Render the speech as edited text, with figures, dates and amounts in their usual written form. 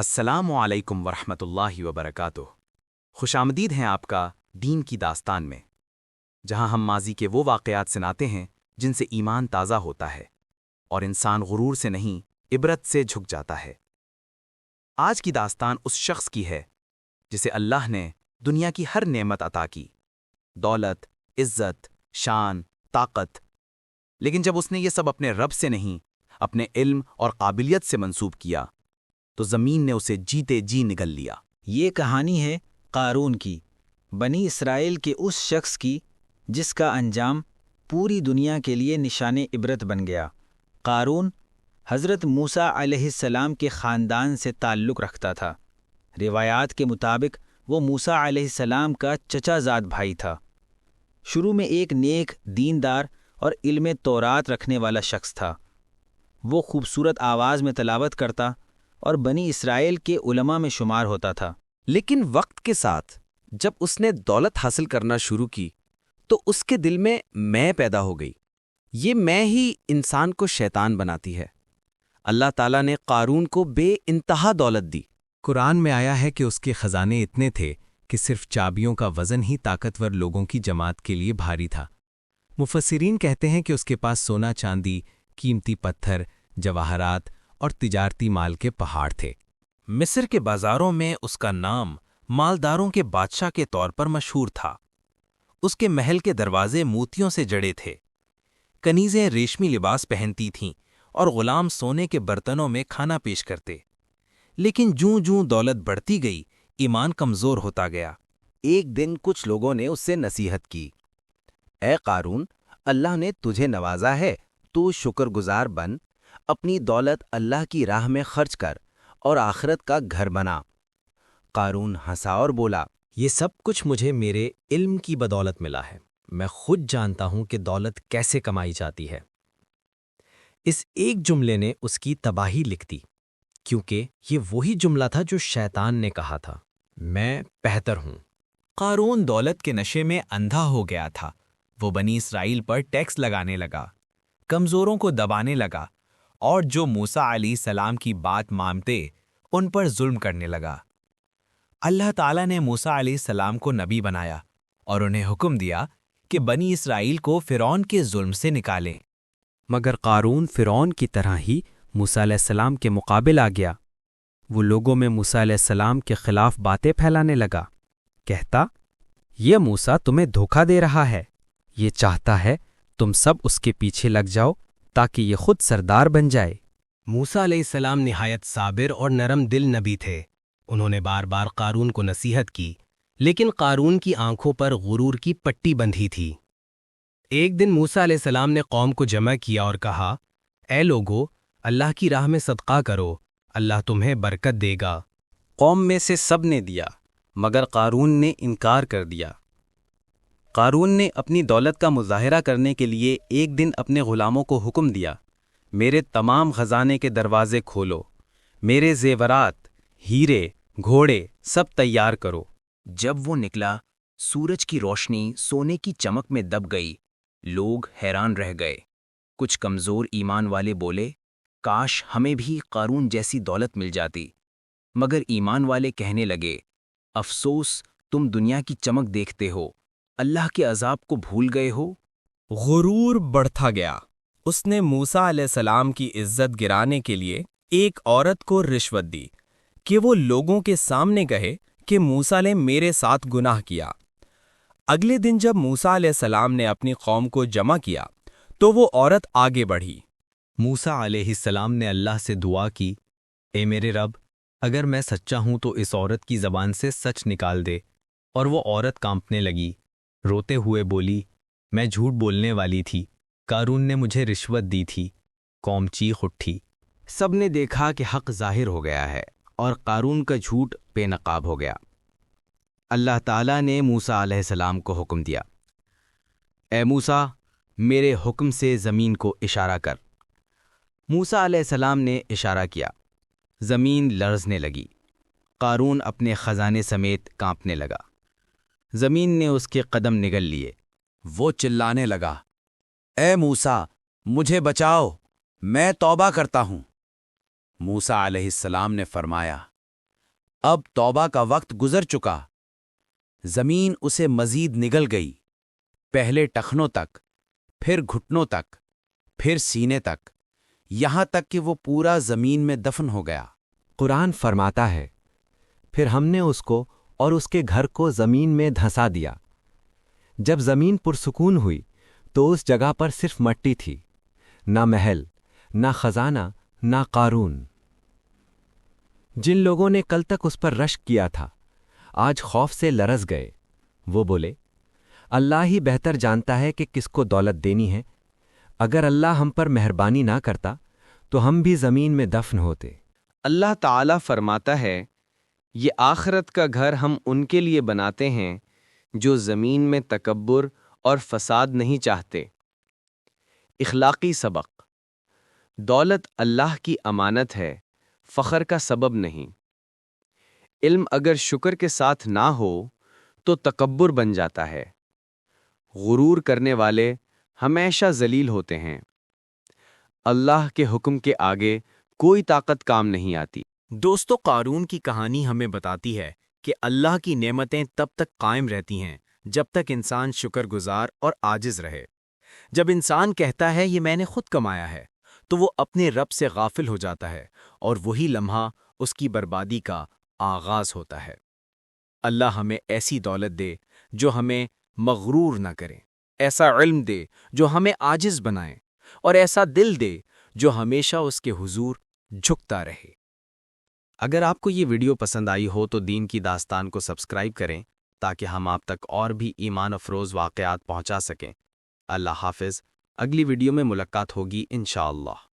السلام علیکم ورحمۃ اللہ وبرکاتہ۔ خوش آمدید ہیں آپ کا دین کی داستان میں، جہاں ہم ماضی کے وہ واقعات سناتے ہیں جن سے ایمان تازہ ہوتا ہے اور انسان غرور سے نہیں عبرت سے جھک جاتا ہے۔ آج کی داستان اس شخص کی ہے جسے اللہ نے دنیا کی ہر نعمت عطا کی، دولت، عزت، شان، طاقت، لیکن جب اس نے یہ سب اپنے رب سے نہیں اپنے علم اور قابلیت سے منسوب کیا تو زمین نے اسے جیتے جی نگل لیا۔ یہ کہانی ہے قارون کی، بنی اسرائیل کے اس شخص کی جس کا انجام پوری دنیا کے لیے نشان عبرت بن گیا۔ قارون حضرت موسیٰ علیہ السلام کے خاندان سے تعلق رکھتا تھا۔ روایات کے مطابق وہ موسیٰ علیہ السلام کا چچا زاد بھائی تھا۔ شروع میں ایک نیک، دیندار اور علم تورات رکھنے والا شخص تھا۔ وہ خوبصورت آواز میں تلاوت کرتا اور بنی اسرائیل کے علماء میں شمار ہوتا تھا۔ لیکن وقت کے ساتھ جب اس نے دولت حاصل کرنا شروع کی تو اس کے دل میں پیدا ہو گئی۔ یہ میں ہی انسان کو شیطان بناتی ہے۔ اللہ تعالیٰ نے قارون کو بے انتہا دولت دی۔ قرآن میں آیا ہے کہ اس کے خزانے اتنے تھے کہ صرف چابیوں کا وزن ہی طاقتور لوگوں کی جماعت کے لیے بھاری تھا۔ مفسرین کہتے ہیں کہ اس کے پاس سونا، چاندی، قیمتی پتھر، جواہرات اور تجارتی مال کے پہاڑ تھے۔ مصر کے بازاروں میں اس کا نام مالداروں کے بادشاہ کے طور پر مشہور تھا۔ اس کے محل کے دروازے موتیوں سے جڑے تھے، کنیزیں ریشمی لباس پہنتی تھیں اور غلام سونے کے برتنوں میں کھانا پیش کرتے۔ لیکن جوں جوں دولت بڑھتی گئی، ایمان کمزور ہوتا گیا۔ ایک دن کچھ لوگوں نے اس سے نصیحت کی، اے قارون، اللہ نے تجھے نوازا ہے، تو شکر گزار بن، اپنی دولت اللہ کی راہ میں خرچ کر اور آخرت کا گھر بنا۔ قارون ہنسا اور بولا، یہ سب کچھ مجھے میرے علم کی بدولت ملا ہے۔ میں خود جانتا ہوں کہ دولت کیسے کمائی جاتی ہے۔ اس ایک جملے نے اس کی تباہی لکھ دی، کیونکہ یہ وہی جملہ تھا جو شیطان نے کہا تھا، میں بہتر ہوں۔ قارون دولت کے نشے میں اندھا ہو گیا تھا۔ وہ بنی اسرائیل پر ٹیکس لگانے لگا، کمزوروں کو دبانے لگا اور جو موسیٰ علیہ السلام کی بات مانتے ان پر ظلم کرنے لگا۔ اللہ تعالیٰ نے موسیٰ علیہ السلام کو نبی بنایا اور انہیں حکم دیا کہ بنی اسرائیل کو فرعون کے ظلم سے نکالیں۔ مگر قارون فرعون کی طرح ہی موسیٰ علیہ السلام کے مقابل آ گیا۔ وہ لوگوں میں موسیٰ علیہ السلام کے خلاف باتیں پھیلانے لگا، کہتا، یہ موسیٰ تمہیں دھوکہ دے رہا ہے، یہ چاہتا ہے تم سب اس کے پیچھے لگ جاؤ تاکہ یہ خود سردار بن جائے۔ موسیٰ علیہ السلام نہایت صابر اور نرم دل نبی تھے۔ انہوں نے بار بار قارون کو نصیحت کی، لیکن قارون کی آنکھوں پر غرور کی پٹی بندھی تھی۔ ایک دن موسیٰ علیہ السلام نے قوم کو جمع کیا اور کہا، اے لوگو، اللہ کی راہ میں صدقہ کرو، اللہ تمہیں برکت دے گا۔ قوم میں سے سب نے دیا، مگر قارون نے انکار کر دیا۔ قارون نے اپنی دولت کا مظاہرہ کرنے کے لیے ایک دن اپنے غلاموں کو حکم دیا، میرے تمام خزانے کے دروازے کھولو، میرے زیورات، ہیرے، گھوڑے سب تیار کرو۔ جب وہ نکلا، سورج کی روشنی سونے کی چمک میں دب گئی۔ لوگ حیران رہ گئے۔ کچھ کمزور ایمان والے بولے، کاش ہمیں بھی قارون جیسی دولت مل جاتی۔ مگر ایمان والے کہنے لگے، افسوس، تم دنیا کی چمک دیکھتے ہو، اللہ کے عذاب کو بھول گئے ہو۔ غرور بڑھتا گیا۔ اس نے موسیٰ علیہ السلام کی عزت گرانے کے لیے ایک عورت کو رشوت دی کہ وہ لوگوں کے سامنے کہے کہ موسیٰ نے میرے ساتھ گناہ کیا۔ اگلے دن جب موسیٰ علیہ السلام نے اپنی قوم کو جمع کیا تو وہ عورت آگے بڑھی۔ موسیٰ علیہ السلام نے اللہ سے دعا کی، اے میرے رب، اگر میں سچا ہوں تو اس عورت کی زبان سے سچ نکال دے۔ اور وہ عورت کانپنے لگی، روتے ہوئے بولی، میں جھوٹ بولنے والی تھی، قارون نے مجھے رشوت دی تھی۔ قوم چیخ اٹھی۔ سب نے دیکھا کہ حق ظاہر ہو گیا ہے اور قارون کا جھوٹ بے نقاب ہو گیا۔ اللہ تعالیٰ نے موسیٰ علیہ السلام کو حکم دیا، اے موسیٰ، میرے حکم سے زمین کو اشارہ کر۔ موسیٰ علیہ السلام نے اشارہ کیا، زمین لرزنے لگی۔ قارون اپنے خزانے سمیت کانپنے لگا۔ زمین نے اس کے قدم نگل لیے۔ وہ چلانے لگا، اے موسیٰ، مجھے بچاؤ، میں توبہ کرتا ہوں۔ موسیٰ علیہ السلام نے فرمایا، اب توبہ کا وقت گزر چکا۔ زمین اسے مزید نگل گئی، پہلے ٹخنوں تک، پھر گھٹنوں تک، پھر سینے تک، یہاں تک کہ وہ پورا زمین میں دفن ہو گیا۔ قرآن فرماتا ہے، پھر ہم نے اس کو اور اس کے گھر کو زمین میں دھنسا دیا۔ جب زمین پرسکون ہوئی تو اس جگہ پر صرف مٹی تھی، نہ محل، نہ خزانہ، نہ قارون۔ جن لوگوں نے کل تک اس پر رشک کیا تھا آج خوف سے لرز گئے۔ وہ بولے، اللہ ہی بہتر جانتا ہے کہ کس کو دولت دینی ہے۔ اگر اللہ ہم پر مہربانی نہ کرتا تو ہم بھی زمین میں دفن ہوتے۔ اللہ تعالیٰ فرماتا ہے، یہ آخرت کا گھر ہم ان کے لیے بناتے ہیں جو زمین میں تکبر اور فساد نہیں چاہتے۔ اخلاقی سبق: دولت اللہ کی امانت ہے، فخر کا سبب نہیں۔ علم اگر شکر کے ساتھ نہ ہو تو تکبر بن جاتا ہے۔ غرور کرنے والے ہمیشہ ذلیل ہوتے ہیں۔ اللہ کے حکم کے آگے کوئی طاقت کام نہیں آتی۔ دوستو، قارون کی کہانی ہمیں بتاتی ہے کہ اللہ کی نعمتیں تب تک قائم رہتی ہیں جب تک انسان شکر گزار اور عاجز رہے۔ جب انسان کہتا ہے یہ میں نے خود کمایا ہے تو وہ اپنے رب سے غافل ہو جاتا ہے اور وہی لمحہ اس کی بربادی کا آغاز ہوتا ہے۔ اللہ ہمیں ایسی دولت دے جو ہمیں مغرور نہ کرے، ایسا علم دے جو ہمیں عاجز بنائے، اور ایسا دل دے جو ہمیشہ اس کے حضور جھکتا رہے۔ اگر آپ کو یہ ویڈیو پسند آئی ہو تو دین کی داستان کو سبسکرائب کریں تاکہ ہم آپ تک اور بھی ایمان افروز واقعات پہنچا سکیں۔ اللہ حافظ، اگلی ویڈیو میں ملاقات ہوگی انشاءاللہ۔